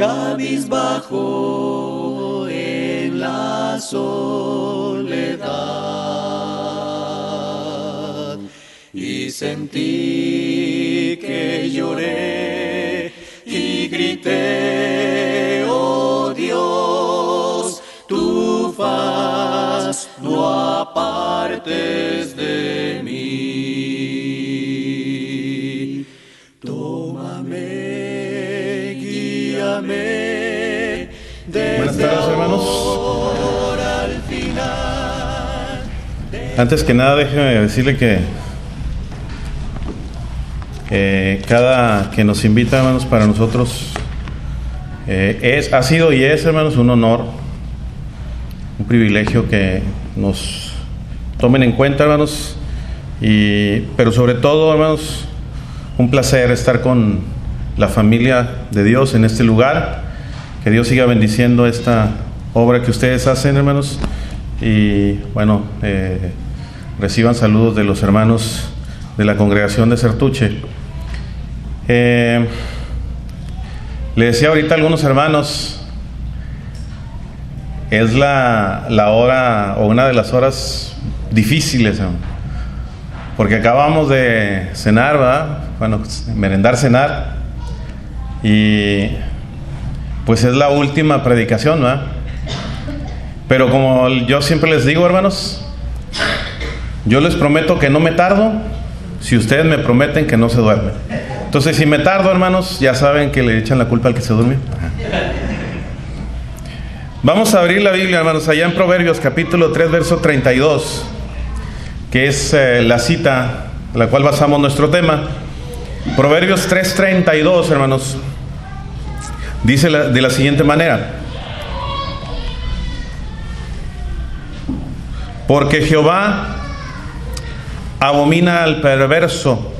cabizbajo en la soledad, y sentí que lloré y grité: oh Dios, tu faz no apartes de mí. Tómame, guíame desde Buenas tardes, hermanos. ahora al final. Antes que nada, déjeme decirle que cada que nos invita, hermanos, para nosotros ha sido y es, hermanos, un honor, un privilegio que nos tomen en cuenta, hermanos, pero sobre todo, hermanos, un placer estar con la familia de Dios en este lugar. Que Dios siga bendiciendo esta obra que ustedes hacen, hermanos, y bueno, reciban saludos de los hermanos de la congregación de Certuche. Le decía ahorita a algunos hermanos, es la hora o una de las horas difíciles, porque acabamos de cenar, ¿verdad? Bueno, merendar, cenar, y pues es la última predicación, ¿verdad? Pero como yo siempre les digo, hermanos, yo les prometo que no me tardo si ustedes me prometen que no se duermen. Entonces, si me tardo, hermanos, ya saben que le echan la culpa al que se duerme. Vamos a abrir la Biblia, hermanos, allá en Proverbios capítulo 3, verso 32, que es la cita a la cual basamos nuestro tema. Proverbios 3:32, hermanos, dice de la siguiente manera: porque Jehová abomina al perverso,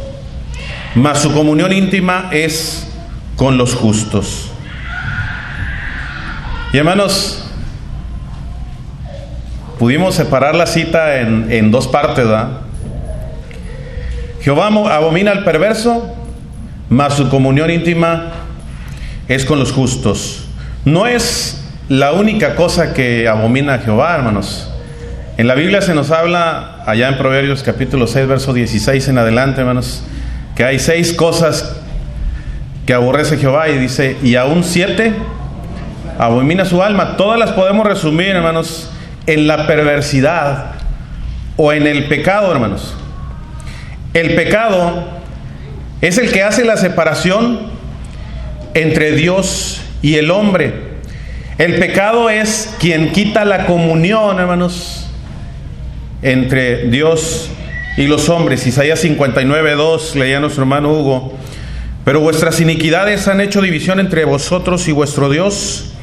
mas su comunión íntima es con los justos. Y hermanos, pudimos separar la cita en dos partes, ¿verdad? Jehová abomina al perverso, mas su comunión íntima es con los justos. No es la única cosa que abomina a Jehová, hermanos. En la Biblia se nos habla, allá en Proverbios capítulo 6, verso 16 en adelante, hermanos, que hay 6 cosas que aborrece Jehová, y dice, y aún 7 abomina su alma. Todas las podemos resumir, hermanos, en la perversidad o en el pecado, hermanos. El pecado es el que hace la separación entre Dios y el hombre. El pecado es quien quita la comunión, hermanos, entre Dios y los hombres. Isaías 59:2, leía nuestro hermano Hugo: pero vuestras iniquidades han hecho división entre vosotros y vuestro Dios,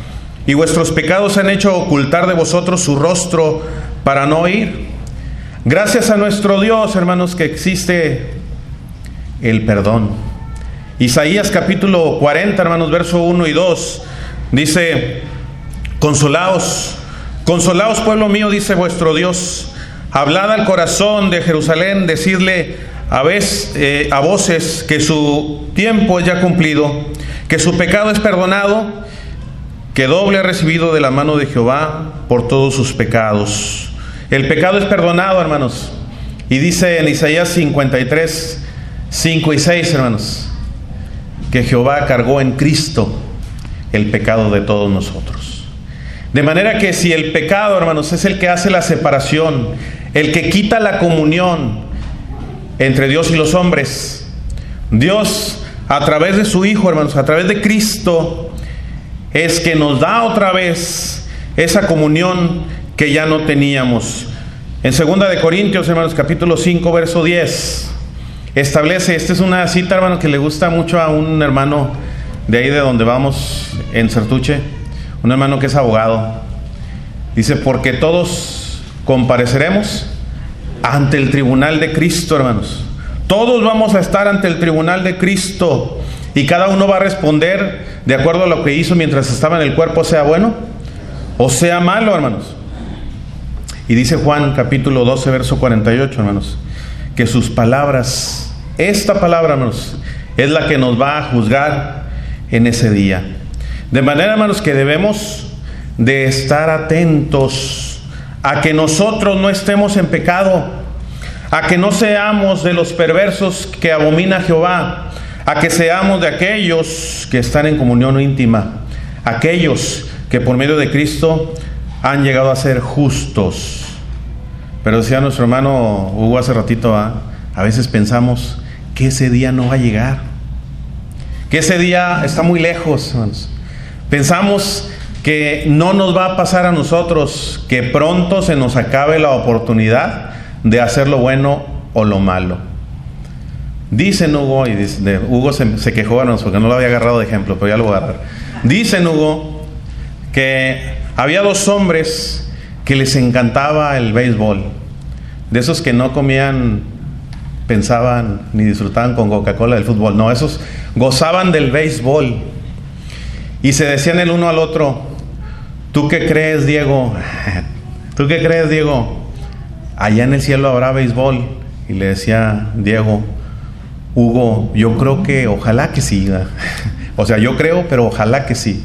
y vuestros pecados han hecho ocultar de vosotros su rostro para no oír. Gracias a nuestro Dios, hermanos, que existe el perdón. Isaías capítulo 40, hermanos, verso 1 y 2, dice: consolaos, consolaos, pueblo mío, dice vuestro Dios. Hablad al corazón de Jerusalén, decidle a voces que su tiempo es ya cumplido, que su pecado es perdonado, que doble ha recibido de la mano de Jehová por todos sus pecados. El pecado es perdonado, hermanos. Y dice en Isaías 53, 5 y 6, hermanos, que Jehová cargó en Cristo el pecado de todos nosotros. De manera que si el pecado, hermanos, es el que hace la separación, el que quita la comunión entre Dios y los hombres, Dios, a través de su Hijo, hermanos, a través de Cristo, es que nos da otra vez esa comunión que ya no teníamos. En 2 de Corintios, hermanos, capítulo 5, verso 10, establece, esta es una cita, hermanos, que le gusta mucho a un hermano de ahí de donde vamos, en Certuche, un hermano que es abogado. Dice: porque todos compareceremos ante el tribunal de Cristo, hermanos. Todos vamos a estar ante el tribunal de Cristo, y cada uno va a responder de acuerdo a lo que hizo mientras estaba en el cuerpo, sea bueno o sea malo, hermanos. Y dice Juan capítulo 12, verso 48, hermanos, que sus palabras, esta palabra, hermanos, es la que nos va a juzgar en ese día. De manera, hermanos, que debemos de estar atentos a que nosotros no estemos en pecado, a que no seamos de los perversos que abomina Jehová, a que seamos de aquellos que están en comunión íntima, aquellos que por medio de Cristo han llegado a ser justos. Pero decía nuestro hermano Hugo hace ratito, a veces pensamos que ese día no va a llegar, que ese día está muy lejos, hermanos. Pensamos que no nos va a pasar a nosotros, que pronto se nos acabe la oportunidad de hacer lo bueno o lo malo. Dicen Hugo, Hugo se quejó, hermanos, porque no lo había agarrado de ejemplo, pero ya lo voy a agarrar. Dicen Hugo que había dos hombres que les encantaba el béisbol, de esos que no comían, pensaban ni disfrutaban con Coca-Cola del fútbol, no, esos gozaban del béisbol y se decían el uno al otro: ¿tú qué crees, Diego? ¿Tú qué crees, Diego? Allá en el cielo habrá béisbol. Y le decía Diego: Hugo, yo creo que ojalá que sí. O sea, yo creo, pero ojalá que sí.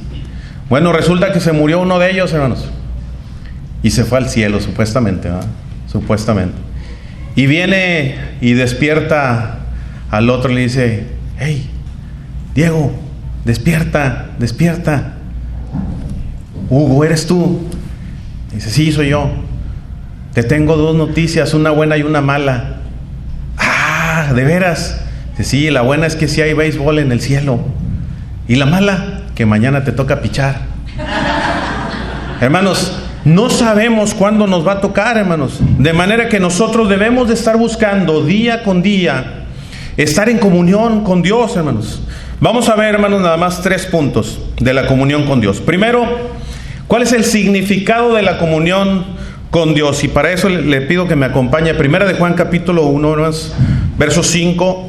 Bueno, resulta que se murió uno de ellos, hermanos, y se fue al cielo, supuestamente, ¿verdad? Supuestamente. Y viene y despierta al otro y le dice: hey, Diego, despierta, despierta. Hugo, ¿eres tú? Dice: sí, soy yo. Te tengo dos noticias, una buena y una mala. Ah, ¿de veras? Dice: sí, la buena es que sí hay béisbol en el cielo. Y la mala, que mañana te toca pichar. Hermanos, no sabemos cuándo nos va a tocar, hermanos. De manera que nosotros debemos de estar buscando día con día estar en comunión con Dios, hermanos. Vamos a ver, hermanos, nada más 3 puntos de la comunión con Dios. Primero, ¿cuál es el significado de la comunión con Dios? Y para eso le pido que me acompañe. Primera de Juan capítulo 1, hermanos, versos 5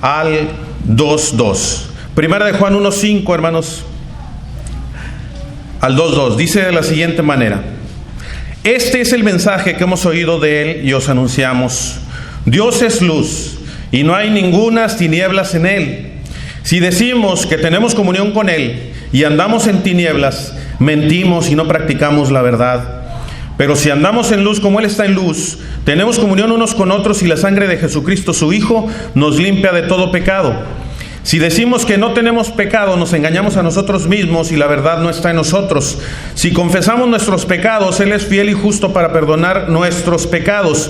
al 2:2. Primera de Juan 1:5, hermanos, al 2:2. Dice de la siguiente manera: este es el mensaje que hemos oído de Él y os anunciamos. Dios es luz y no hay ningunas tinieblas en Él. Si decimos que tenemos comunión con Él y andamos en tinieblas, mentimos y no practicamos la verdad. Pero si andamos en luz como Él está en luz, tenemos comunión unos con otros y la sangre de Jesucristo, su Hijo, nos limpia de todo pecado. Si decimos que no tenemos pecado, nos engañamos a nosotros mismos y la verdad no está en nosotros. Si confesamos nuestros pecados, Él es fiel y justo para perdonar nuestros pecados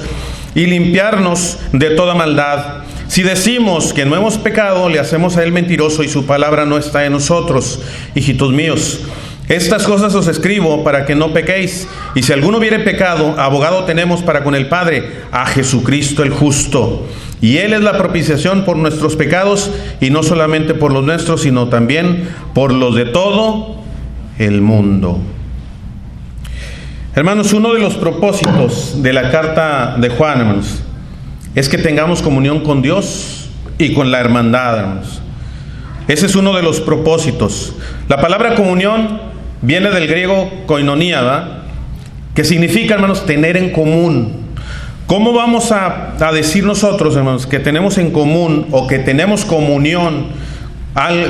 y limpiarnos de toda maldad. Si decimos que no hemos pecado, le hacemos a Él mentiroso y su palabra no está en nosotros. Hijitos míos, estas cosas os escribo para que no pequéis. Y si alguno hubiere pecado, abogado tenemos para con el Padre, a Jesucristo el justo. Y Él es la propiciación por nuestros pecados, y no solamente por los nuestros, sino también por los de todo el mundo. Hermanos, uno de los propósitos de la carta de Juan, hermanos, es que tengamos comunión con Dios y con la hermandad, hermanos. Ese es uno de los propósitos. La palabra comunión viene del griego koinonia, ¿verdad? Que significa, hermanos, tener en común. ¿Cómo vamos a decir nosotros, hermanos, que tenemos en común o que tenemos comunión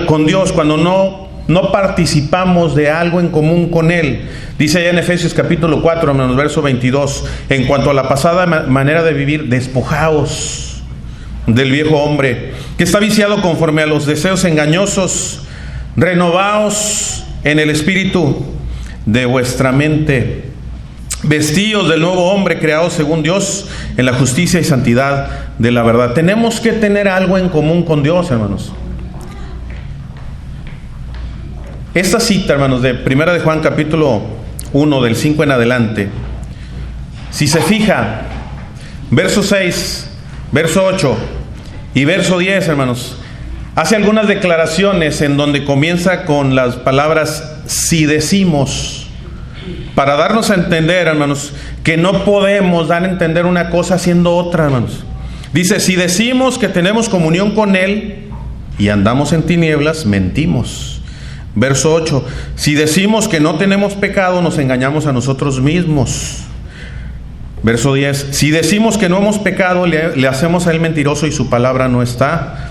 con Dios cuando no participamos de algo en común con Él? Dice allá en Efesios capítulo 4, hermanos, verso 22, en cuanto a la pasada manera de vivir, despojaos del viejo hombre, que está viciado conforme a los deseos engañosos, renovaos en el espíritu de vuestra mente, vestíos del nuevo hombre creado según Dios en la justicia y santidad de la verdad. Tenemos que tener algo en común con Dios, hermanos. Esta cita, hermanos, de Primera de Juan capítulo 1, del 5 en adelante, si se fija, verso 6, verso 8 y verso 10, hermanos, hace algunas declaraciones en donde comienza con las palabras si decimos, para darnos a entender, hermanos, que no podemos dar a entender una cosa haciendo otra, hermanos. Dice: si decimos que tenemos comunión con Él y andamos en tinieblas, mentimos. Verso 8: si decimos que no tenemos pecado, nos engañamos a nosotros mismos. Verso 10: si decimos que no hemos pecado, le hacemos a Él mentiroso y su palabra no está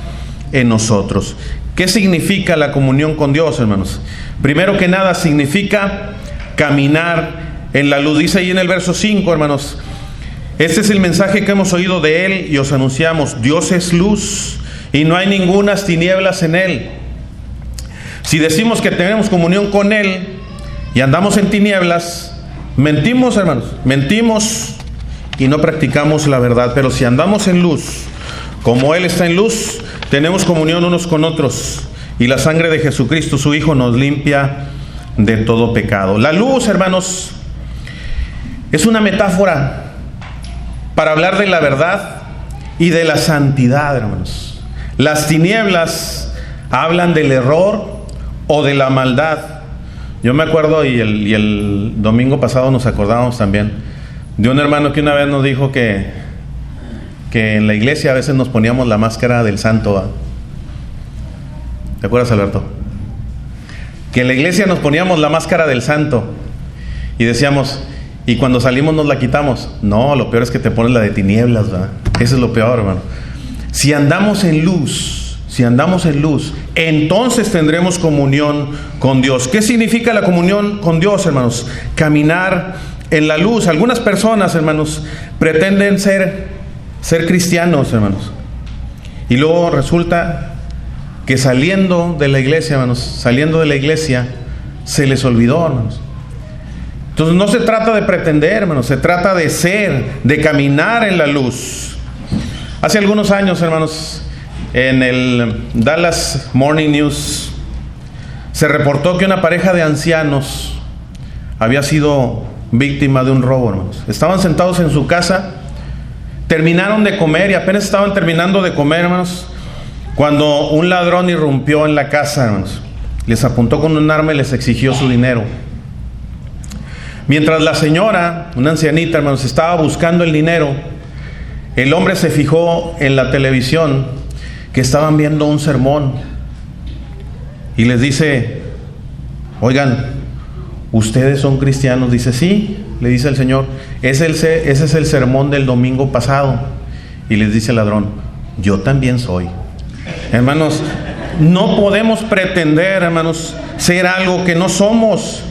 en nosotros. ¿Qué significa la comunión con Dios, hermanos? Primero que nada, significa caminar en la luz. Dice ahí en el verso 5, hermanos, este es el mensaje que hemos oído de Él y os anunciamos: Dios es luz y no hay ningunas tinieblas en Él. Si decimos que tenemos comunión con Él y andamos en tinieblas, mentimos, hermanos, mentimos y no practicamos la verdad. Pero si andamos en luz, como Él está en luz, tenemos comunión unos con otros, y la sangre de Jesucristo, su Hijo, nos limpia de todo pecado. La luz, hermanos, es una metáfora para hablar de la verdad y de la santidad, hermanos. Las tinieblas hablan del error o de la maldad. Yo me acuerdo, y el domingo pasado nos acordábamos también de un hermano que una vez nos dijo que en la iglesia a veces nos poníamos la máscara del santo, ¿eh? ¿Te acuerdas, Alberto? Que en la iglesia nos poníamos la máscara del santo y decíamos, y cuando salimos nos la quitamos. No, lo peor es que te pones la de tinieblas, ¿verdad? Eso es lo peor, hermano. Si andamos en luz, entonces tendremos comunión con Dios. ¿Qué significa la comunión con Dios, hermanos? Caminar en la luz. Algunas personas, hermanos, pretenden ser cristianos, hermanos, y luego resulta que saliendo de la iglesia, se les olvidó, hermanos. Entonces no se trata de pretender, hermanos, se trata de ser, de caminar en la luz. Hace algunos años, hermanos, en el Dallas Morning News se reportó que una pareja de ancianos había sido víctima de un robo, hermanos. Estaban sentados en su casa, terminaron de comer y apenas estaban terminando de comer, hermanos, cuando un ladrón irrumpió en la casa, hermanos. Les apuntó con un arma y les exigió su dinero. Mientras la señora, una ancianita, hermanos, estaba buscando el dinero, el hombre se fijó en la televisión que estaban viendo un sermón y les dice: oigan, ¿ustedes son cristianos? Dice: sí, le dice el Señor, ese es el sermón del domingo pasado. Y les dice el ladrón: yo también soy. Hermanos, no podemos pretender, hermanos, ser algo que no somos.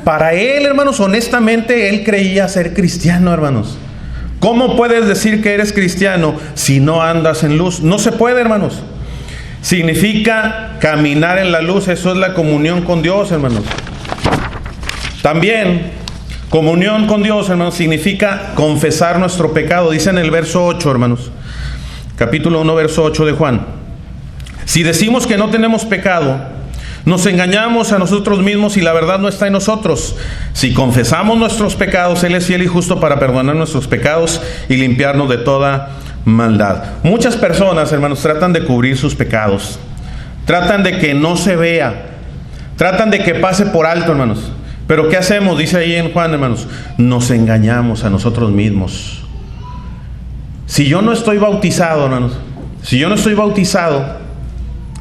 Para él, hermanos, honestamente, él creía ser cristiano, hermanos. ¿Cómo puedes decir que eres cristiano si no andas en luz? No se puede, hermanos. Significa caminar en la luz. Eso es la comunión con Dios, hermanos. También, comunión con Dios, hermanos, significa confesar nuestro pecado. Dice en el verso 8, hermanos, capítulo 1, verso 8 de Juan: si decimos que no tenemos pecado, nos engañamos a nosotros mismos y la verdad no está en nosotros. Si confesamos nuestros pecados, Él es fiel y justo para perdonar nuestros pecados y limpiarnos de toda maldad. Muchas personas, hermanos, tratan de cubrir sus pecados, tratan de que no se vea, tratan de que pase por alto, hermanos. Pero ¿qué hacemos? Dice ahí en Juan, hermanos, nos engañamos a nosotros mismos. Si yo no estoy bautizado, hermanos,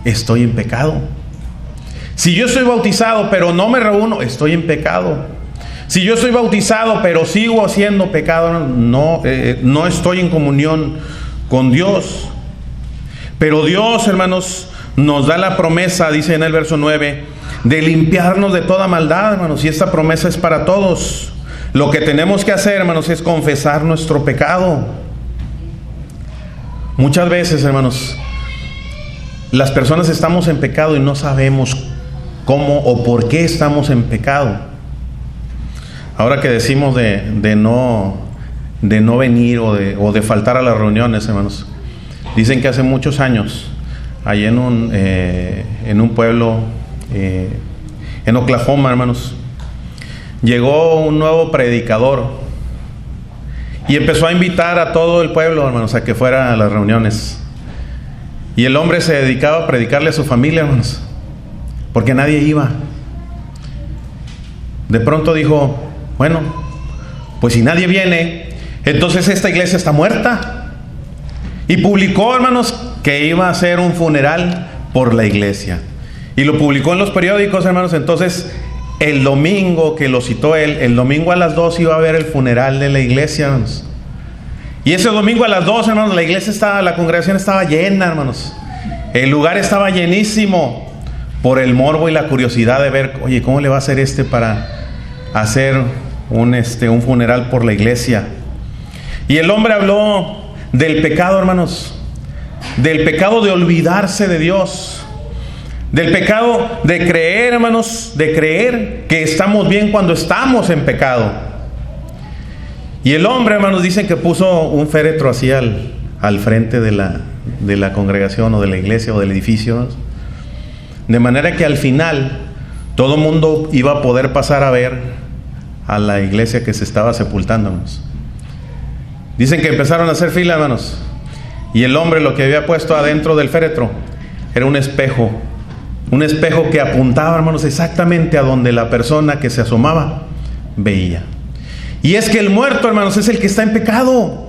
estoy en pecado. Si yo estoy bautizado pero no me reúno, estoy en pecado. Si yo estoy bautizado pero sigo haciendo pecado, no estoy en comunión con Dios. Pero Dios, hermanos, nos da la promesa, dice en el verso 9, de limpiarnos de toda maldad, hermanos. Y esta promesa es para todos. Lo que tenemos que hacer, hermanos, es confesar nuestro pecado. Muchas veces, hermanos, las personas estamos en pecado y no sabemos cómo o por qué estamos en pecado. Ahora que decimos de no venir o de faltar a las reuniones, hermanos, dicen que hace muchos años, allí en un pueblo en Oklahoma, hermanos, llegó un nuevo predicador y empezó a invitar a todo el pueblo, hermanos, a que fuera a las reuniones. Y el hombre se dedicaba a predicarle a su familia, hermanos, porque nadie iba. De pronto dijo: bueno, pues si nadie viene, entonces esta iglesia está muerta. Y publicó, hermanos, que iba a hacer un funeral por la iglesia. Y lo publicó en los periódicos, hermanos. Entonces, el domingo que lo citó él, el domingo a las 2 iba a haber el funeral de la iglesia, hermanos. Y ese domingo a las 2, hermanos, la congregación estaba llena, hermanos. El lugar estaba llenísimo por el morbo y la curiosidad de ver, oye, ¿cómo le va a hacer para hacer un funeral por la iglesia? Y el hombre habló del pecado, hermanos, del pecado de olvidarse de Dios, del pecado de creer, hermanos, de creer que estamos bien cuando estamos en pecado. Y el hombre, hermanos, dicen que puso un féretro así al frente de la congregación o de la iglesia o del edificio, ¿no? De manera que al final todo el mundo iba a poder pasar a ver a la iglesia que se estaba sepultando, hermanos. Dicen que empezaron a hacer fila, hermanos, y el hombre lo que había puesto adentro del féretro era un espejo que apuntaba, hermanos, exactamente a donde la persona que se asomaba veía. Y es que el muerto, hermanos, es el que está en pecado.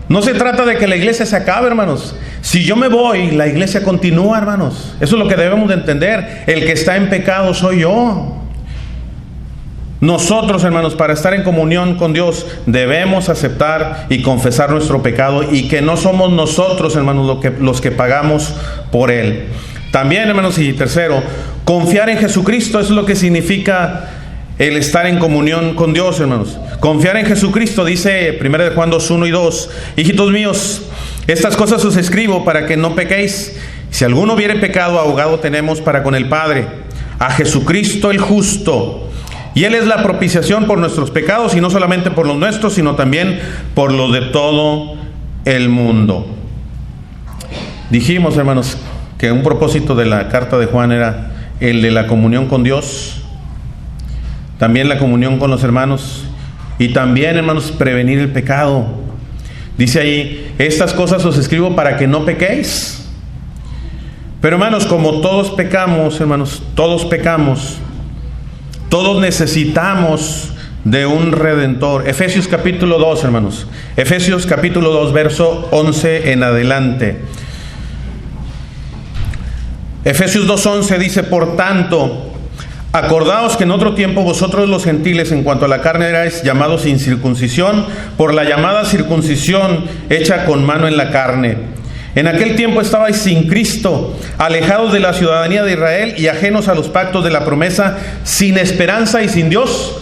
No se trata de que la iglesia se acabe, hermanos. Si yo me voy, la iglesia continúa, hermanos. Eso es lo que debemos de entender. El que está en pecado soy yo. Nosotros, hermanos, para estar en comunión con Dios, debemos aceptar y confesar nuestro pecado, y que no somos nosotros, hermanos, los que pagamos por él. También, hermanos, y tercero, confiar en Jesucristo. Eso es lo que significa el estar en comunión con Dios, hermanos. Confiar en Jesucristo, dice 1 de Juan 2:1 y 2. Hijitos míos, estas cosas os escribo para que no pequéis. Si alguno hubiere pecado, abogado tenemos para con el Padre, a Jesucristo el justo. Y Él es la propiciación por nuestros pecados, y no solamente por los nuestros, sino también por los de todo el mundo. Dijimos, hermanos, que un propósito de la carta de Juan era el de la comunión con Dios, también la comunión con los hermanos, y también, hermanos, prevenir el pecado. Dice ahí, estas cosas os escribo para que no pequéis. Pero, hermanos, como todos pecamos, hermanos, todos pecamos, todos necesitamos de un Redentor. Efesios capítulo 2, hermanos. Efesios capítulo 2, verso 11 en adelante. Efesios 2:11 dice, por tanto, acordaos que en otro tiempo vosotros los gentiles en cuanto a la carne erais llamados sin circuncisión por la llamada circuncisión hecha con mano en la carne. En aquel tiempo estabais sin Cristo, alejados de la ciudadanía de Israel y ajenos a los pactos de la promesa, sin esperanza y sin Dios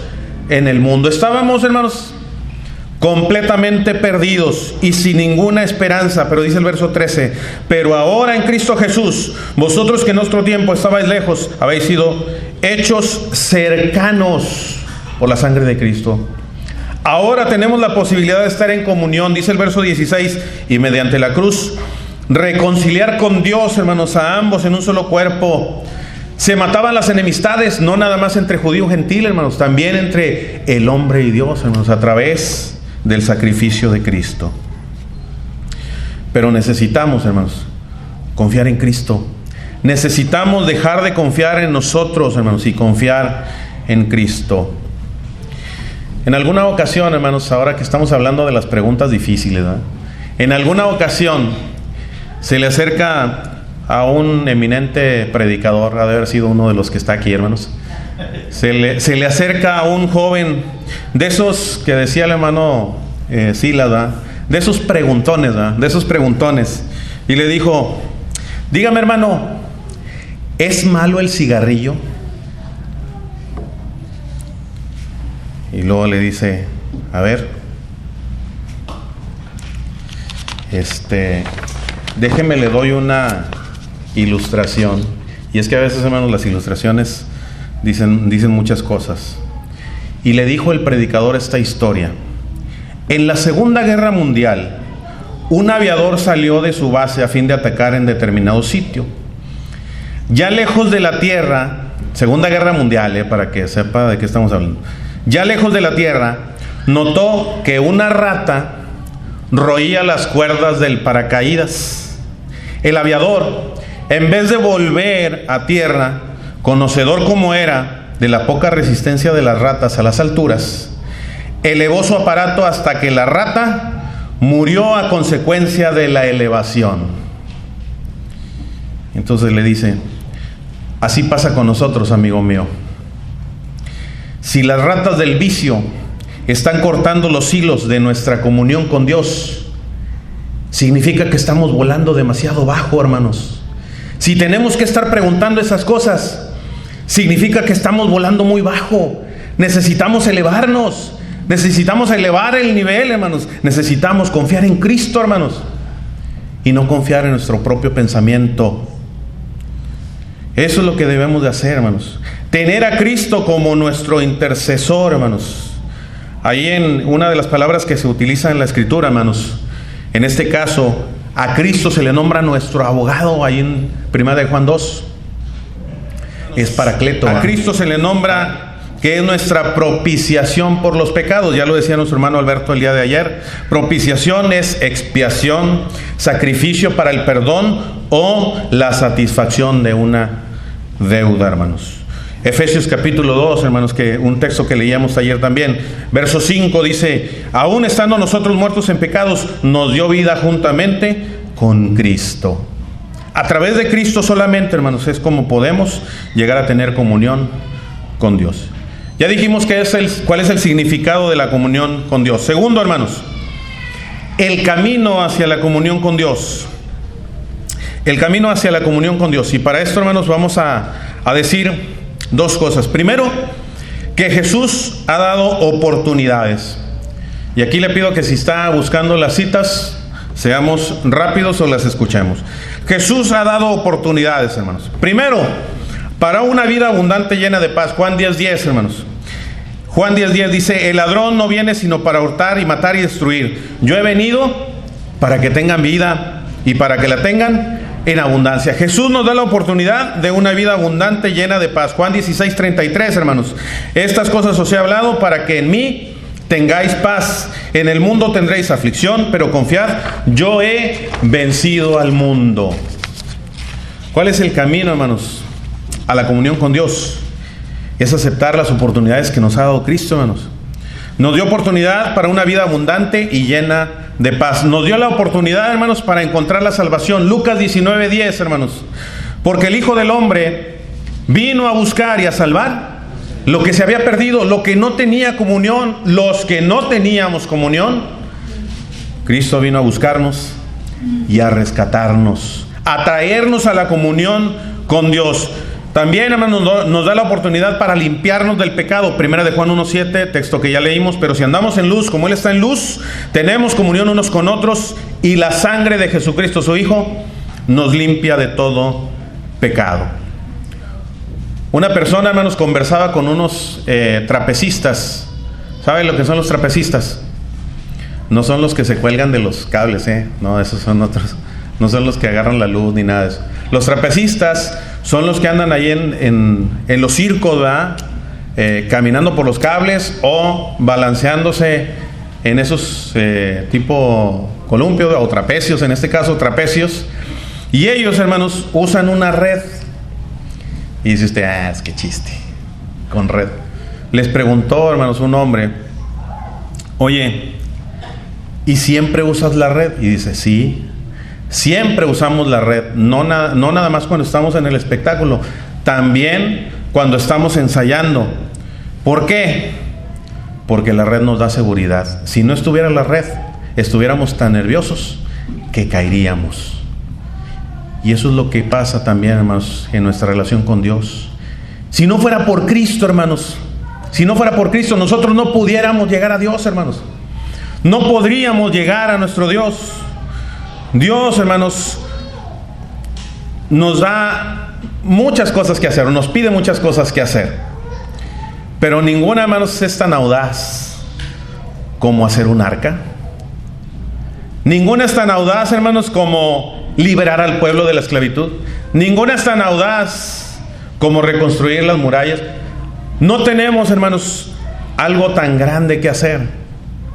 en el mundo. Estábamos, hermanos, completamente perdidos y sin ninguna esperanza. Pero dice el verso 13, pero ahora en Cristo Jesús, vosotros que en otro tiempo estabais lejos, habéis sido hechos cercanos por la sangre de Cristo. Ahora tenemos la posibilidad de estar en comunión, dice el verso 16, y mediante la cruz reconciliar con Dios, hermanos, a ambos en un solo cuerpo. Se mataban las enemistades, no nada más entre judío y gentil, hermanos, también entre el hombre y Dios, hermanos, a través del sacrificio de Cristo. Pero necesitamos, hermanos, confiar en Cristo. Necesitamos dejar de confiar en nosotros, hermanos, y confiar en Cristo. En alguna ocasión, hermanos, ahora que estamos hablando de las preguntas difíciles, ¿verdad? En alguna ocasión se le acerca a un eminente predicador, ha de haber sido uno de los que está aquí, hermanos. Se le acerca a un joven de esos que decía el hermano Silas, ¿verdad? De esos preguntones, ¿verdad? De esos preguntones. Y le dijo, dígame, hermano, ¿es malo el cigarrillo? Y luego le dice, a ver, déjeme, le doy una ilustración. Y es que a veces, hermanos, las ilustraciones dicen muchas cosas. Y le dijo el predicador esta historia. En la Segunda Guerra Mundial, un aviador salió de su base a fin de atacar en determinado sitio. Ya lejos de la tierra, Segunda Guerra Mundial, para que sepa de qué estamos hablando. Ya lejos de la tierra, notó que una rata roía las cuerdas del paracaídas. El aviador, en vez de volver a tierra, conocedor como era de la poca resistencia de las ratas a las alturas, elevó su aparato hasta que la rata murió a consecuencia de la elevación. Entonces le dice, así pasa con nosotros, amigo mío. Si las ratas del vicio están cortando los hilos de nuestra comunión con Dios, significa que estamos volando demasiado bajo, hermanos. Si tenemos que estar preguntando esas cosas, significa que estamos volando muy bajo. Necesitamos elevarnos. Necesitamos elevar el nivel, hermanos. Necesitamos confiar en Cristo, hermanos, y no confiar en nuestro propio pensamiento. Eso es lo que debemos de hacer, hermanos. Tener a Cristo como nuestro intercesor, hermanos. Ahí en una de las palabras que se utiliza en la Escritura, hermanos, en este caso, a Cristo se le nombra nuestro abogado, ahí en 1 de Juan 2. Es Paracleto. A Cristo se le nombra que es nuestra propiciación por los pecados. Ya lo decía nuestro hermano Alberto el día de ayer. Propiciación es expiación, sacrificio para el perdón o la satisfacción de una deuda, hermanos. Efesios capítulo 2, hermanos, que un texto que leíamos ayer también. Verso 5 dice: aún estando nosotros muertos en pecados, nos dio vida juntamente con Cristo. A través de Cristo solamente, hermanos, es como podemos llegar a tener comunión con Dios. Ya dijimos cuál es el significado de la comunión con Dios. Segundo, hermanos, el camino hacia la comunión con Dios. El camino hacia la comunión con Dios. Y para esto, hermanos, vamos a decir dos cosas. Primero, que Jesús ha dado oportunidades. Y aquí le pido que si está buscando las citas, seamos rápidos o las escuchemos. Jesús ha dado oportunidades, hermanos. Primero, para una vida abundante llena de paz. Juan 10:10, hermanos. Juan 10:10 dice: el ladrón no viene sino para hurtar y matar y destruir. Yo he venido para que tengan vida y para que la tengan en abundancia. Jesús nos da la oportunidad de una vida abundante llena de paz. Juan 16:33, hermanos. Estas cosas os he hablado para que en mí tengáis paz. En el mundo tendréis aflicción, pero confiad, yo he vencido al mundo. ¿Cuál es el camino, hermanos, a la comunión con Dios? Es aceptar las oportunidades que nos ha dado Cristo, hermanos. Nos dio oportunidad para una vida abundante y llena de paz. Nos dio la oportunidad, hermanos, para encontrar la salvación. Lucas 19:10, hermanos. Porque el Hijo del Hombre vino a buscar y a salvar lo que se había perdido, lo que no tenía comunión, los que no teníamos comunión. Cristo vino a buscarnos y a rescatarnos, a traernos a la comunión con Dios. También, hermanos, nos da la oportunidad para limpiarnos del pecado. 1 de Juan 1:7, texto que ya leímos. Pero si andamos en luz, como Él está en luz, tenemos comunión unos con otros, y la sangre de Jesucristo, su Hijo, nos limpia de todo pecado. Una persona, hermanos, conversaba con unos trapecistas. ¿Saben lo que son los trapecistas? No son los que se cuelgan de los cables, no, esos son otros. No son los que agarran la luz ni nada de eso. Los trapecistas son los que andan ahí en los circos, ¿verdad? Caminando por los cables o balanceándose en esos tipo columpios o trapecios, en este caso trapecios. Y ellos, hermanos, usan una red. Y dice usted: es que chiste, con red. Les preguntó, hermanos, un hombre: oye, ¿y siempre usas la red? Y dice: sí, siempre usamos la red. No nada más cuando estamos en el espectáculo, también cuando estamos ensayando. ¿Por qué? Porque la red nos da seguridad. Si no estuviera la red, estuviéramos tan nerviosos que caeríamos. Y eso es lo que pasa también, hermanos, en nuestra relación con Dios. Si no fuera por Cristo, hermanos, si no fuera por Cristo, nosotros no pudiéramos llegar a Dios, hermanos. No podríamos llegar a nuestro Dios. Dios, hermanos, nos da muchas cosas que hacer, nos pide muchas cosas que hacer. Pero ninguna, hermanos, es tan audaz como hacer un arca. Ninguna es tan audaz, hermanos, como liberar al pueblo de la esclavitud. Ninguna es tan audaz como reconstruir las murallas. No tenemos, hermanos, algo tan grande que hacer.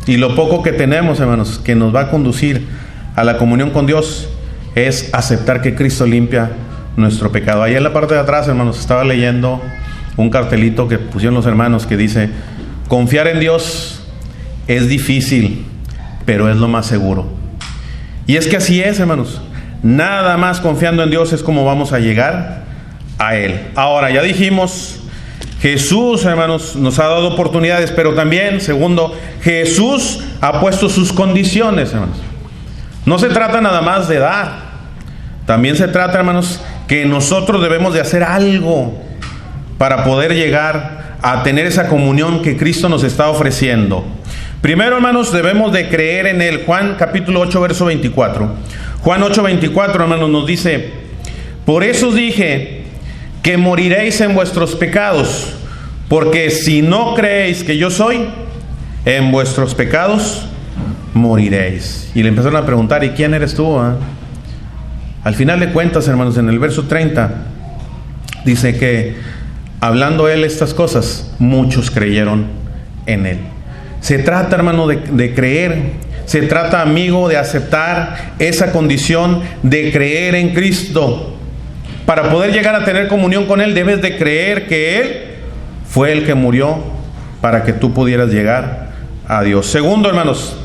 Y lo poco que tenemos, hermanos, que nos va a conducir a la comunión con Dios, es aceptar que Cristo limpia nuestro pecado. Ahí en la parte de atrás, hermanos, estaba leyendo un cartelito que pusieron los hermanos que dice: confiar en Dios es difícil, pero es lo más seguro. Y es que así es, hermanos. Nada más confiando en Dios es como vamos a llegar a Él. Ahora, ya dijimos, Jesús, hermanos, nos ha dado oportunidades, pero también, segundo, Jesús ha puesto sus condiciones, hermanos. No se trata nada más de dar. También se trata, hermanos, que nosotros debemos de hacer algo para poder llegar a tener esa comunión que Cristo nos está ofreciendo. Primero, hermanos, debemos de creer en Él. Juan capítulo 8, verso 24. Juan 8, 24, hermanos, nos dice: por eso os dije que moriréis en vuestros pecados, porque si no creéis que yo soy, en vuestros pecados moriréis. Y le empezaron a preguntar: ¿y quién eres tú? Al final de cuentas, hermanos, en el verso 30, dice que hablando Él estas cosas, muchos creyeron en Él. Se trata, hermano, de creer. Se trata, amigo, de aceptar esa condición de creer en Cristo. Para poder llegar a tener comunión con Él, debes de creer que Él fue el que murió para que tú pudieras llegar a Dios. Segundo, hermanos,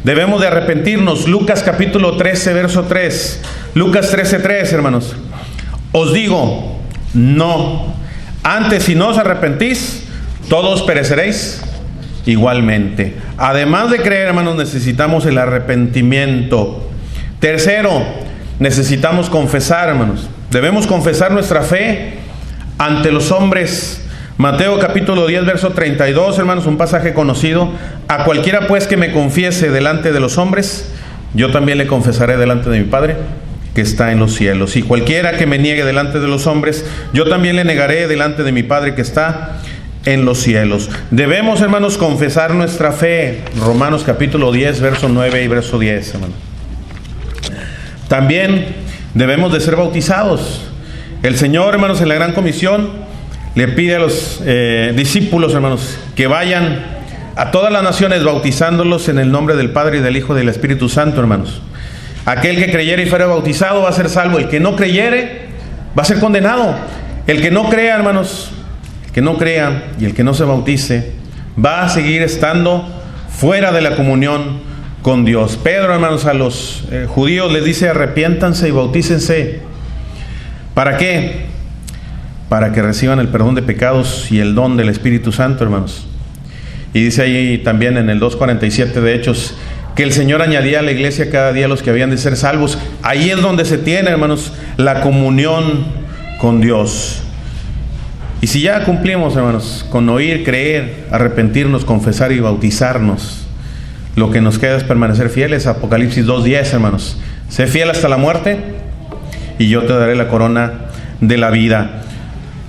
debemos de arrepentirnos. Lucas capítulo 13, verso 3. Lucas 13, 3, hermanos. Os digo, no. Antes, si no os arrepentís, todos pereceréis igualmente. Además de creer, hermanos, necesitamos el arrepentimiento. Tercero, necesitamos confesar, hermanos. Debemos confesar nuestra fe ante los hombres. Mateo capítulo 10, verso 32, hermanos, un pasaje conocido. A cualquiera pues que me confiese delante de los hombres, yo también le confesaré delante de mi Padre que está en los cielos. Y cualquiera que me niegue delante de los hombres, yo también le negaré delante de mi Padre que está en los cielos. Debemos, hermanos, confesar nuestra fe. Romanos capítulo 10, verso 9 y verso 10, hermanos. También debemos de ser bautizados. El Señor, hermanos, en la Gran Comisión le pide a los discípulos, hermanos, que vayan a todas las naciones bautizándolos en el nombre del Padre y del Hijo y del Espíritu Santo, hermanos. Aquel que creyere y fuera bautizado va a ser salvo. El que no creyere va a ser condenado. El que no crea, hermanos, el que no crea y el que no se bautice va a seguir estando fuera de la comunión con Dios. Pedro, hermanos, a los judíos les dice: arrepiéntanse y bautícense. ¿Para qué? Para que reciban el perdón de pecados y el don del Espíritu Santo, hermanos. Y dice ahí también en el 2:47 de Hechos que el Señor añadía a la iglesia cada día los que habían de ser salvos. Ahí es donde se tiene, hermanos, la comunión con Dios. Y si ya cumplimos, hermanos, con oír, creer, arrepentirnos, confesar y bautizarnos, lo que nos queda es permanecer fieles. Apocalipsis 2:10, hermanos. Sé fiel hasta la muerte y yo te daré la corona de la vida.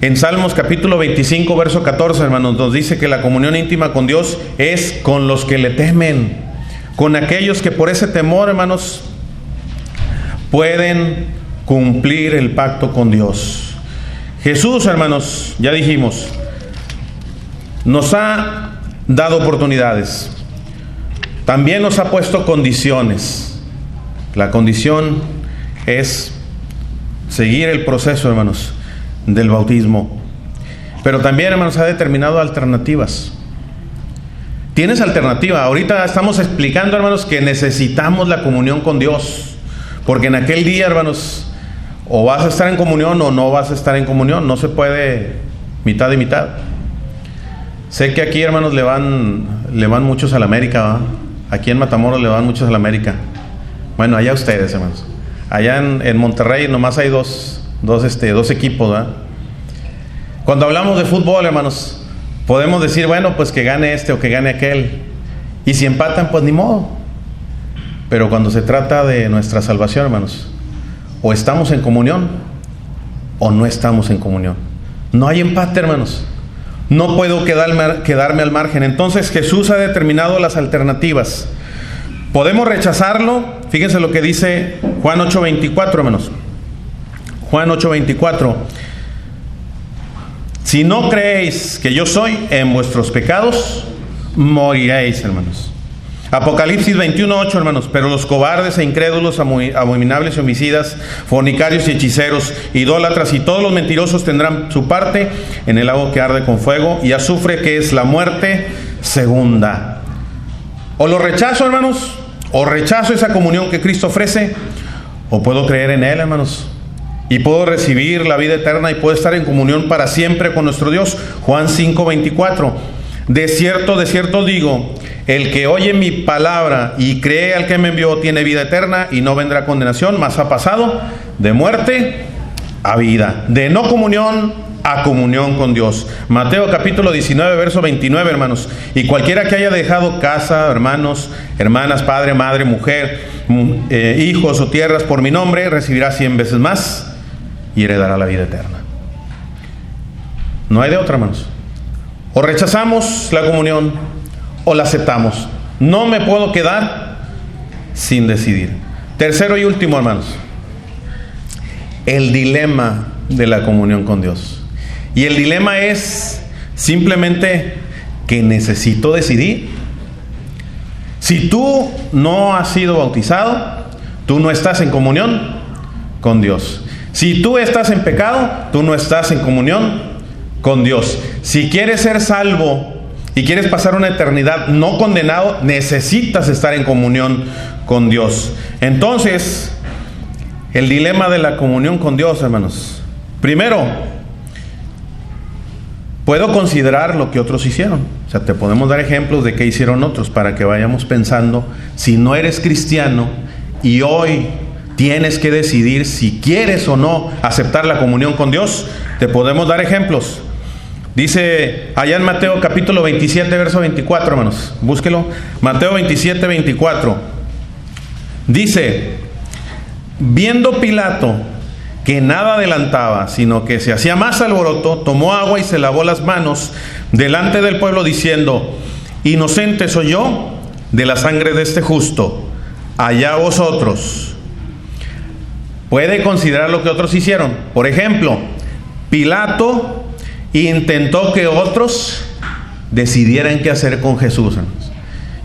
En Salmos capítulo 25, verso 14, hermanos, nos dice que la comunión íntima con Dios es con los que le temen, con aquellos que por ese temor, hermanos, pueden cumplir el pacto con Dios. Jesús, hermanos, ya dijimos, nos ha dado oportunidades. También nos ha puesto condiciones. La condición es seguir el proceso, hermanos, del bautismo. Pero también, hermanos, ha determinado alternativas. Tienes alternativa. Ahorita estamos explicando, hermanos, que necesitamos la comunión con Dios, porque en aquel día, hermanos, o vas a estar en comunión o no vas a estar en comunión. No se puede mitad y mitad. Sé que aquí, hermanos, le van muchos a la América, ¿va? Aquí en Matamoros le van muchos a la América. Bueno, allá ustedes, hermanos. Allá en Monterrey nomás hay dos equipos, ¿va? Cuando hablamos de fútbol, hermanos, podemos decir, bueno, pues que gane este o que gane aquel. Y si empatan, pues ni modo. Pero cuando se trata de nuestra salvación, hermanos, o estamos en comunión o no estamos en comunión. No hay empate, hermanos. No puedo quedarme al margen. Entonces Jesús ha determinado las alternativas. ¿Podemos rechazarlo? Fíjense lo que dice Juan 8:24, hermanos. Juan 8:24. Si no creéis que yo soy, en vuestros pecados moriréis, hermanos. Apocalipsis 21:8, hermanos. Pero los cobardes e incrédulos, abominables y homicidas, fornicarios y hechiceros, idólatras y todos los mentirosos tendrán su parte en el lago que arde con fuego y azufre, que es la muerte segunda. O lo rechazo, hermanos, o rechazo esa comunión que Cristo ofrece, o puedo creer en Él, hermanos, y puedo recibir la vida eterna y puedo estar en comunión para siempre con nuestro Dios. Juan 5:24. De cierto digo, El que oye mi palabra y cree al que me envió tiene vida eterna y no vendrá condenación, mas ha pasado de muerte a vida, de no comunión a comunión con Dios. Mateo capítulo 19, verso 29, hermanos. Y cualquiera que haya dejado casa, hermanos, hermanas, padre, madre, mujer, hijos o tierras por mi nombre, recibirá 100 veces más y heredará la vida eterna. No hay de otra, hermanos. O rechazamos la comunión o la aceptamos. No me puedo quedar sin decidir. Tercero y último, hermanos, el dilema de la comunión con Dios. Y el dilema es simplemente que necesito decidir. Si tú no has sido bautizado, tú no estás en comunión con Dios. Si tú estás en pecado, tú no estás en comunión con Dios. Si quieres ser salvo y quieres pasar una eternidad no condenado, necesitas estar en comunión con Dios. Entonces, el dilema de la comunión con Dios, hermanos. Primero, puedo considerar lo que otros hicieron. O sea, te podemos dar ejemplos de qué hicieron otros para que vayamos pensando. Si no eres cristiano y hoy tienes que decidir si quieres o no aceptar la comunión con Dios, te podemos dar ejemplos. Dice allá en Mateo capítulo 27, verso 24, hermanos. Búsquelo. Mateo 27, 24. Dice: viendo Pilato que nada adelantaba, sino que se hacía más alboroto, tomó agua y se lavó las manos delante del pueblo, diciendo: inocente soy yo de la sangre de este justo, allá vosotros. Puede considerar lo que otros hicieron. Por ejemplo, Pilato intentó que otros decidieran qué hacer con Jesús, hermanos.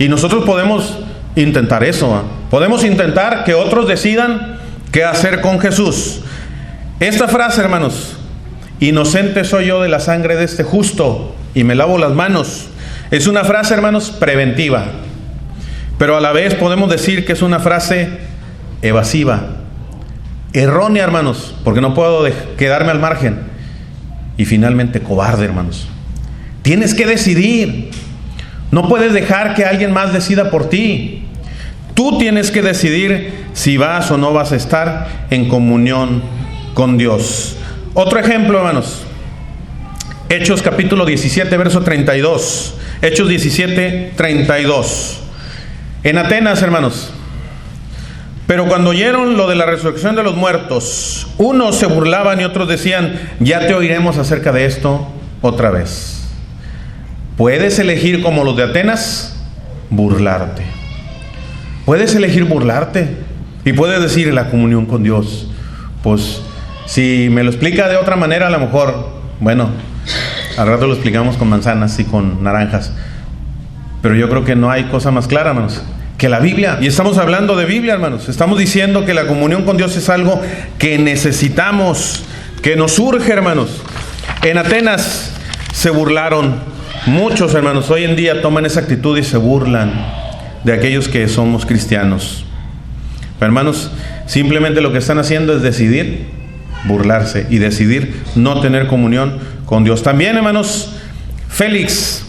Y nosotros podemos intentar eso, ¿eh? Podemos intentar que otros decidan qué hacer con Jesús. Esta frase, hermanos, inocente soy yo de la sangre de este justo y me lavo las manos, es una frase, hermanos, preventiva, pero a la vez podemos decir que es una frase evasiva, errónea, hermanos, porque no puedo quedarme al margen. Y finalmente cobarde, hermanos. Tienes que decidir. No puedes dejar que alguien más decida por ti. Tú tienes que decidir si vas o no vas a estar en comunión con Dios. Otro ejemplo, hermanos. Hechos capítulo 17, verso 32. Hechos 17, 32. En Atenas, hermanos. Pero cuando oyeron lo de la resurrección de los muertos, unos se burlaban y otros decían: ya te oiremos acerca de esto otra vez. Puedes elegir, como los de Atenas, burlarte. Puedes elegir burlarte y puedes decir: la comunión con Dios. Pues si me lo explica de otra manera, a lo mejor, bueno, al rato lo explicamos con manzanas y con naranjas. Pero yo creo que no hay cosa más clara, hermanos, que la Biblia. Y estamos hablando de Biblia, hermanos. Estamos diciendo que la comunión con Dios es algo que necesitamos, que nos urge, hermanos. En Atenas se burlaron muchos, hermanos. Hoy en día toman esa actitud y se burlan de aquellos que somos cristianos. Pero, hermanos, simplemente lo que están haciendo es decidir burlarse y decidir no tener comunión con Dios. También, hermanos, Félix,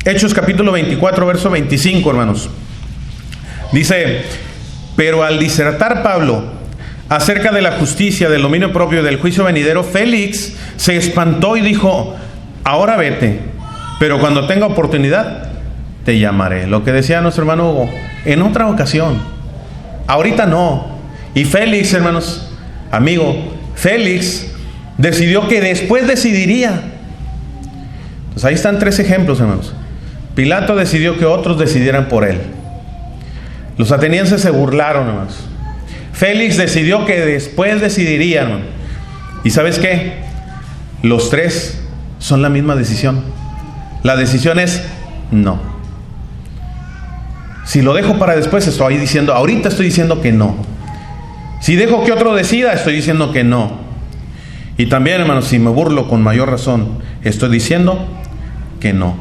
Hechos capítulo 24, verso 25, hermanos. Dice: pero al disertar Pablo acerca de la justicia, del dominio propio y del juicio venidero, Félix se espantó y dijo: ahora vete, pero cuando tenga oportunidad te llamaré. Lo que decía nuestro hermano Hugo, en otra ocasión, ahorita no. Y Félix, hermanos, amigo, Félix decidió que después decidiría. Entonces ahí están tres ejemplos, hermanos. Pilato decidió que otros decidieran por él. Los atenienses se burlaron, hermanos. Félix decidió que después decidiría, hermano. ¿Y sabes qué? Los tres son la misma decisión. La decisión es no. Si lo dejo para después, estoy diciendo, ahorita estoy diciendo que no. Si dejo que otro decida, estoy diciendo que no. Y también, hermanos, si me burlo con mayor razón, estoy diciendo que no.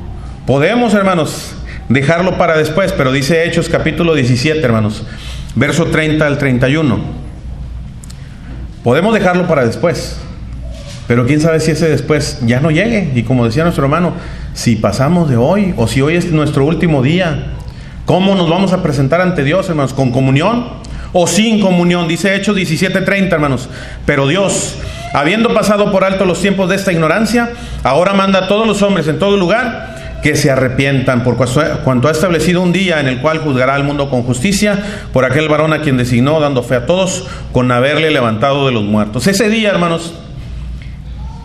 Podemos, hermanos, dejarlo para después, pero dice Hechos capítulo 17, hermanos, verso 30 al 31. Podemos dejarlo para después. Pero quién sabe si ese después ya no llegue. Y como decía nuestro hermano, si pasamos de hoy, o si hoy es nuestro último día, ¿cómo nos vamos a presentar ante Dios, hermanos? ¿Con comunión o sin comunión? Dice Hechos 17:30, hermanos. Pero Dios, habiendo pasado por alto los tiempos de esta ignorancia, ahora manda a todos los hombres en todo lugar que se arrepientan, por cuanto ha establecido un día en el cual juzgará al mundo con justicia, por aquel varón a quien designó, dando fe a todos, con haberle levantado de los muertos. Ese día, hermanos,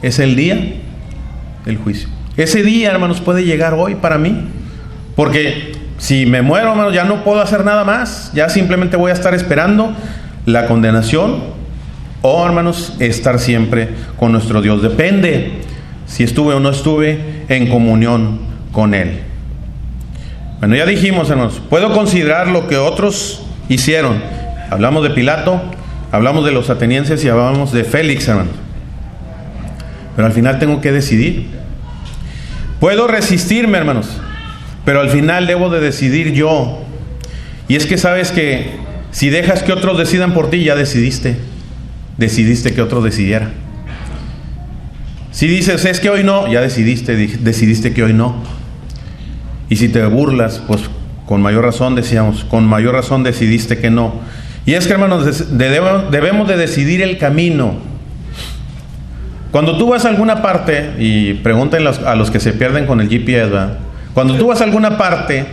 es el día del juicio. Ese día, hermanos, puede llegar hoy para mí, porque si me muero, hermanos, ya no puedo hacer nada más, ya simplemente voy a estar esperando la condenación, o, hermanos, estar siempre con nuestro Dios. Depende si estuve o no estuve en comunión con Él. Bueno, ya dijimos, hermanos, puedo considerar lo que otros hicieron. Hablamos de Pilato, hablamos de los atenienses y hablamos de Félix, hermanos. Pero al final tengo que decidir. Puedo resistirme, hermanos, pero al final debo de decidir yo. Y es que sabes que si dejas que otros decidan por ti, ya decidiste que otro decidiera. Si dices, es que hoy no, ya decidiste que hoy no. Y si te burlas, pues con mayor razón decíamos, con mayor razón decidiste que no. Y es que, hermanos, debemos de decidir el camino. Cuando tú vas a alguna parte, y pregúntenle a los que se pierden con el GPS, ¿verdad? Cuando tú vas a alguna parte,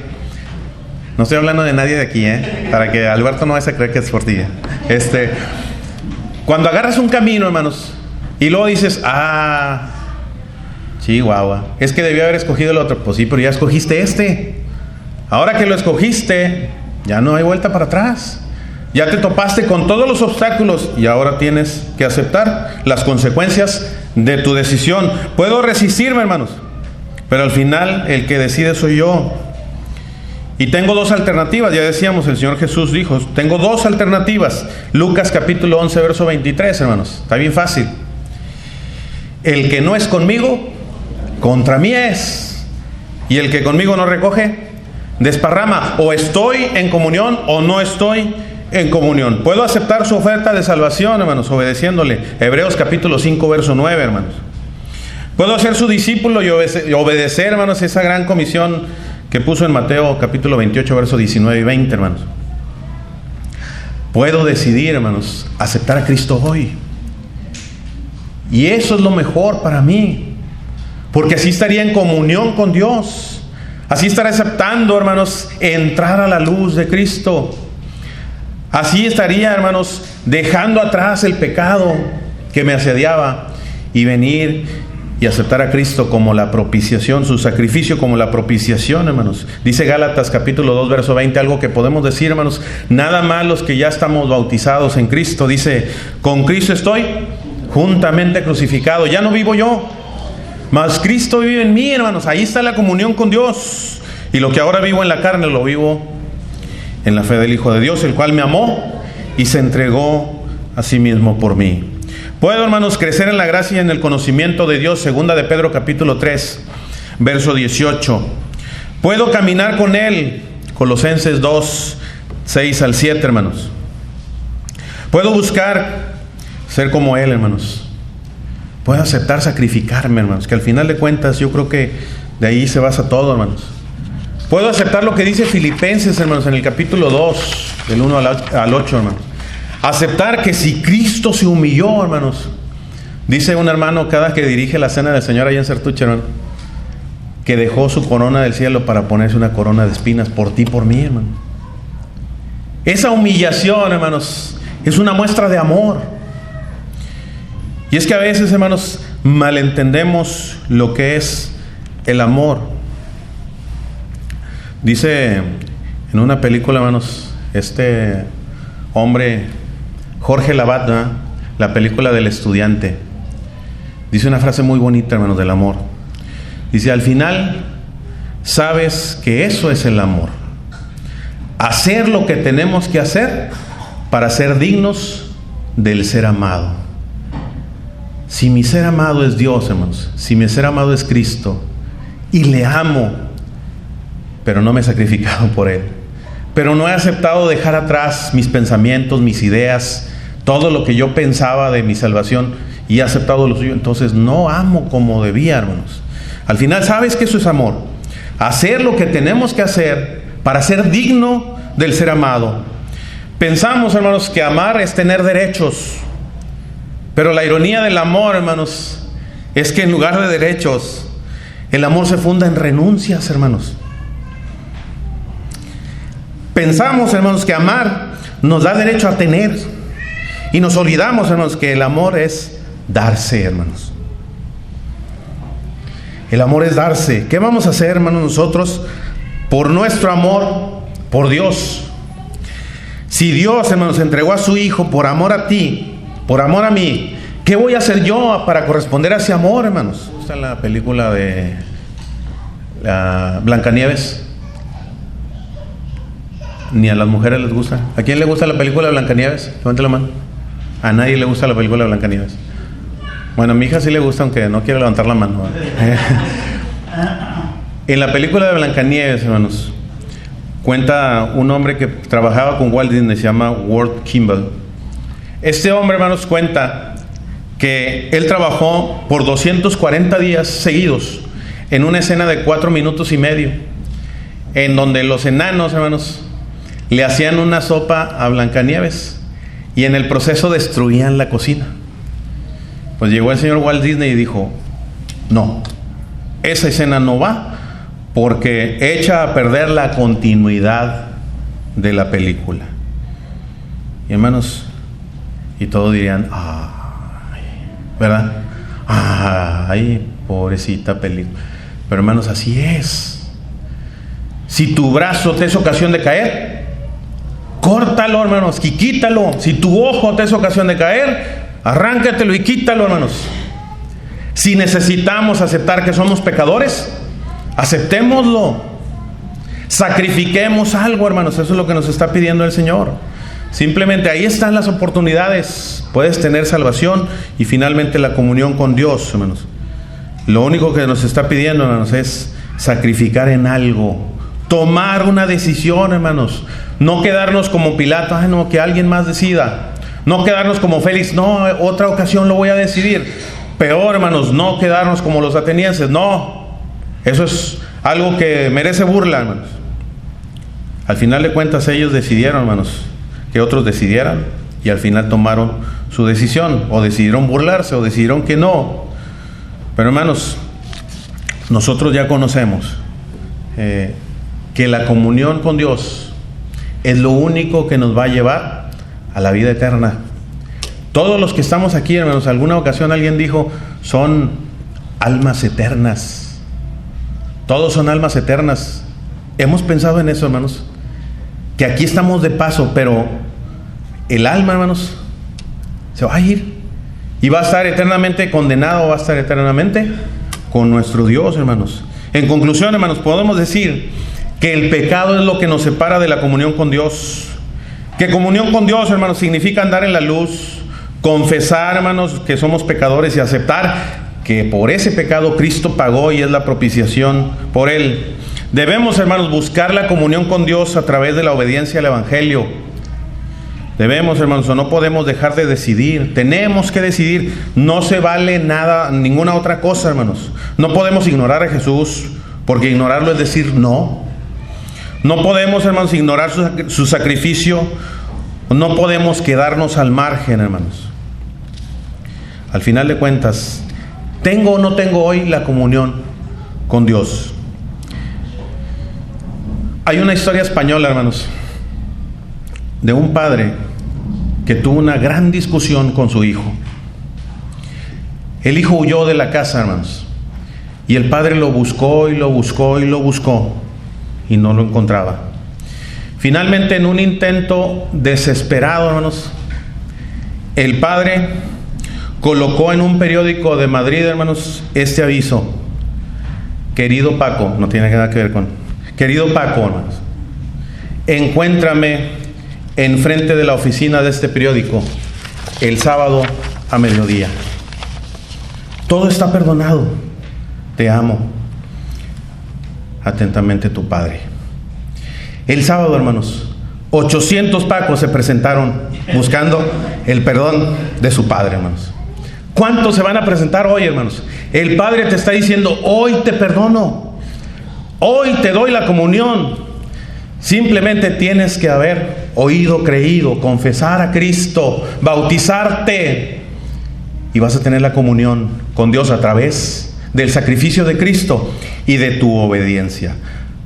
no estoy hablando de nadie de aquí, para que Alberto no vaya a creer que es por ti. Cuando agarras un camino, hermanos, y luego dices, chihuahua, es que debía haber escogido el otro. Pues sí, pero ya escogiste este. Ahora que lo escogiste, ya no hay vuelta para atrás. Ya te topaste con todos los obstáculos y ahora tienes que aceptar las consecuencias de tu decisión. Puedo resistirme, hermanos, pero al final el que decide soy yo. Y tengo dos alternativas. Ya decíamos, el Señor Jesús dijo, tengo dos alternativas. Lucas capítulo 11, verso 23, hermanos. Está bien fácil. El que no es conmigo, contra mí es. Y el que conmigo no recoge, desparrama. O estoy en comunión o no estoy en comunión. Puedo aceptar su oferta de salvación, hermanos, obedeciéndole. Hebreos capítulo 5, verso 9, hermanos. Puedo ser su discípulo y obedecer, hermanos, esa gran comisión que puso en Mateo capítulo 28, verso 19 y 20, hermanos. Puedo decidir, hermanos, aceptar a Cristo hoy. Y eso es lo mejor para mí, porque así estaría en comunión con Dios. Así estaré aceptando, hermanos, entrar a la luz de Cristo. Así estaría, hermanos, dejando atrás el pecado que me asediaba y venir y aceptar a Cristo como la propiciación, su sacrificio como la propiciación, hermanos. Dice Gálatas capítulo 2, verso 20, algo que podemos decir, hermanos, nada más los que ya estamos bautizados en Cristo. Dice, con Cristo estoy juntamente crucificado. Ya no vivo yo, mas Cristo vive en mí, hermanos. Ahí está la comunión con Dios. Y lo que ahora vivo en la carne, lo vivo en la fe del Hijo de Dios, el cual me amó y se entregó a sí mismo por mí. Puedo, hermanos, crecer en la gracia y en el conocimiento de Dios. Segunda de Pedro capítulo 3, verso 18. Puedo caminar con Él. Colosenses 2, 6 al 7, hermanos. Puedo buscar ser como Él, hermanos. Puedo aceptar sacrificarme, hermanos, que al final de cuentas yo creo que de ahí se basa todo, hermanos. Puedo aceptar lo que dice Filipenses, hermanos, en el capítulo 2, del 1 al 8, hermanos. Aceptar que si Cristo se humilló, hermanos. Dice un hermano cada que dirige la cena del Señor allá en Sertuche, hermano, que dejó su corona del cielo para ponerse una corona de espinas por ti y por mí, hermano. Esa humillación, hermanos, es una muestra de amor. Y es que a veces, hermanos, malentendemos lo que es el amor. Dice en una película, hermanos, este hombre, Jorge Lavat, ¿no? La película del estudiante, dice una frase muy bonita, hermanos, del amor. Dice, al final, sabes que eso es el amor. Hacer lo que tenemos que hacer para ser dignos del ser amado. Si mi ser amado es Dios, hermanos, si mi ser amado es Cristo, y le amo, pero no me he sacrificado por Él, pero no he aceptado dejar atrás mis pensamientos, mis ideas, todo lo que yo pensaba de mi salvación, y he aceptado lo suyo, entonces no amo como debía, hermanos. Al final, ¿sabes qué eso es amor? Hacer lo que tenemos que hacer para ser digno del ser amado. Pensamos, hermanos, que amar es tener derechos, pero la ironía del amor, hermanos, es que en lugar de derechos, el amor se funda en renuncias, hermanos. Pensamos, hermanos, que amar nos da derecho a tener, y nos olvidamos, hermanos, que el amor es darse, hermanos. El amor es darse. ¿Qué vamos a hacer, hermanos, nosotros por nuestro amor por Dios? Si Dios, hermanos, entregó a su Hijo por amor a ti, por amor a mí, ¿qué voy a hacer yo para corresponder a ese amor, hermanos? Está en la película de Blancanieves. Ni a las mujeres les gusta. ¿A quién le gusta la película de Blancanieves? Levante la mano. A nadie le gusta la película de Blancanieves. Bueno, a mi hija sí le gusta, aunque no quiere levantar la mano. En la película de Blancanieves, hermanos, cuenta un hombre que trabajaba con Walt Disney, se llama Walt Kimball. Este hombre, hermanos, cuenta que él trabajó por 240 días seguidos en una escena de 4 minutos y medio, en donde los enanos, hermanos, le hacían una sopa a Blancanieves y en el proceso destruían la cocina. Pues llegó el señor Walt Disney y dijo: no, esa escena no va, porque echa a perder la continuidad de la película. Y hermanos, y todos dirían: ay, ¿verdad? Ay, pobrecita película. Pero hermanos, así es. Si tu brazo te es ocasión de caer, córtalo, hermanos, y quítalo. Si tu ojo te es ocasión de caer, arráncatelo y quítalo, hermanos. Si necesitamos aceptar que somos pecadores, aceptémoslo. Sacrifiquemos algo, hermanos. Eso es lo que nos está pidiendo el Señor. Simplemente ahí están las oportunidades. Puedes tener salvación y finalmente la comunión con Dios, hermanos. Lo único que nos está pidiendo, hermanos, es sacrificar en algo. Tomar una decisión, hermanos. No quedarnos como Pilato: ay, no, que alguien más decida. No quedarnos como Félix: no, otra ocasión lo voy a decidir. Peor, hermanos, no quedarnos como los atenienses. No, eso es algo que merece burla, hermanos. Al final de cuentas ellos decidieron, hermanos, que otros decidieran, y al final tomaron su decisión, o decidieron burlarse, o decidieron que no. Pero hermanos, nosotros ya conocemos que la comunión con Dios es lo único que nos va a llevar a la vida eterna. Todos los que estamos aquí, hermanos, alguna ocasión alguien dijo: son almas eternas. Todos son almas eternas. Hemos pensado en eso, hermanos, que aquí estamos de paso, pero el alma, hermanos, se va a ir y va a estar eternamente condenado, va a estar eternamente con nuestro Dios, hermanos. En conclusión, hermanos, podemos decir que el pecado es lo que nos separa de la comunión con Dios. Que comunión con Dios, hermanos, significa andar en la luz, confesar, hermanos, que somos pecadores y aceptar que por ese pecado Cristo pagó y es la propiciación por él. Debemos, hermanos, buscar la comunión con Dios a través de la obediencia al Evangelio. Debemos, hermanos, o no podemos dejar de decidir. Tenemos que decidir. No se vale nada, ninguna otra cosa, hermanos. No podemos ignorar a Jesús, porque ignorarlo es decir no. No podemos, hermanos, ignorar su sacrificio. No podemos quedarnos al margen, hermanos. Al final de cuentas, ¿tengo o no tengo hoy la comunión con Dios? Hay una historia española, hermanos, de un padre que tuvo una gran discusión con su hijo. El hijo huyó de la casa, hermanos, y el padre lo buscó y lo buscó y lo buscó y no lo encontraba. Finalmente, en un intento desesperado, hermanos, el padre colocó en un periódico de Madrid, hermanos, este aviso: querido Paco, no tiene nada que ver con... querido Paco, hermanos, encuéntrame enfrente de la oficina de este periódico el sábado a mediodía. Todo está perdonado. Te amo. Atentamente, tu padre. El sábado, hermanos, 800 Pacos se presentaron buscando el perdón de su padre, hermanos. ¿Cuántos se van a presentar hoy, hermanos? El Padre te está diciendo, hoy te perdono, hoy te doy la comunión. Simplemente tienes que haber oído, creído, confesar a Cristo, bautizarte, y vas a tener la comunión con Dios a través del sacrificio de Cristo y de tu obediencia.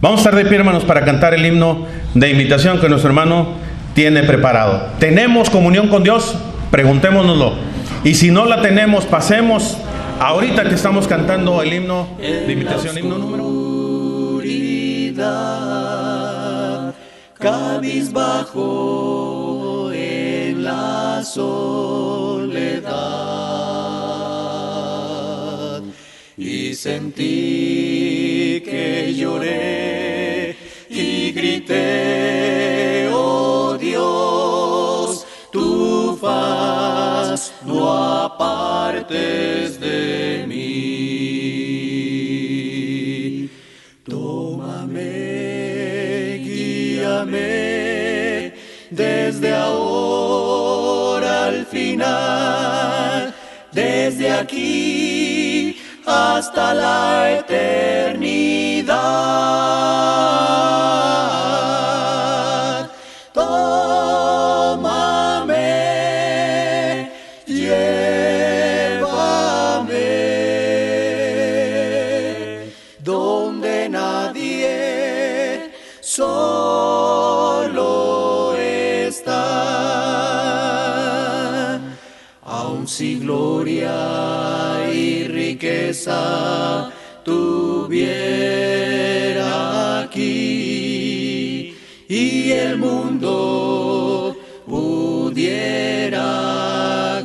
Vamos a estar de pie, hermanos, para cantar el himno de invitación que nuestro hermano tiene preparado. ¿Tenemos comunión con Dios? Preguntémonoslo. Y si no la tenemos, pasemos ahorita que estamos cantando el himno de invitación, himno número 1. Cabizbajo en la soledad, y sentí que lloré y grité, oh Dios, tu faz no apartes de mí. Tómame, guíame desde ahora al final, desde aquí hasta la eternidad. Tómame, llévame donde nadie solo está. Aun si gloria y riqueza tuviera aquí y el mundo pudiera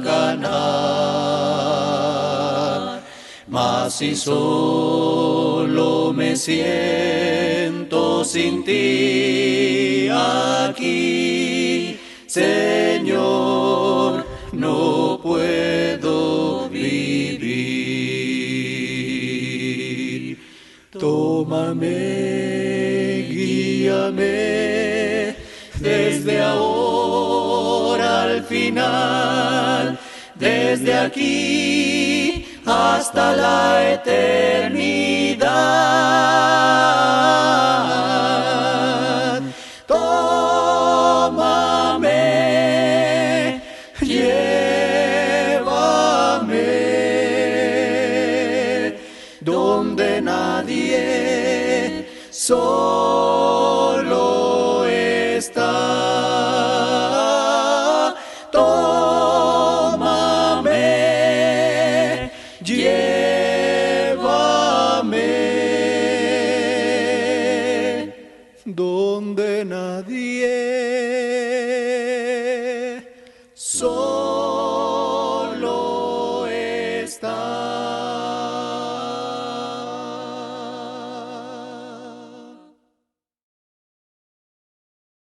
ganar, mas si solo me siento sin ti aquí, Señor, no puedo vivir. Tómame, guíame desde ahora al final, desde aquí hasta la eternidad. Tómame, llévame donde nadie solo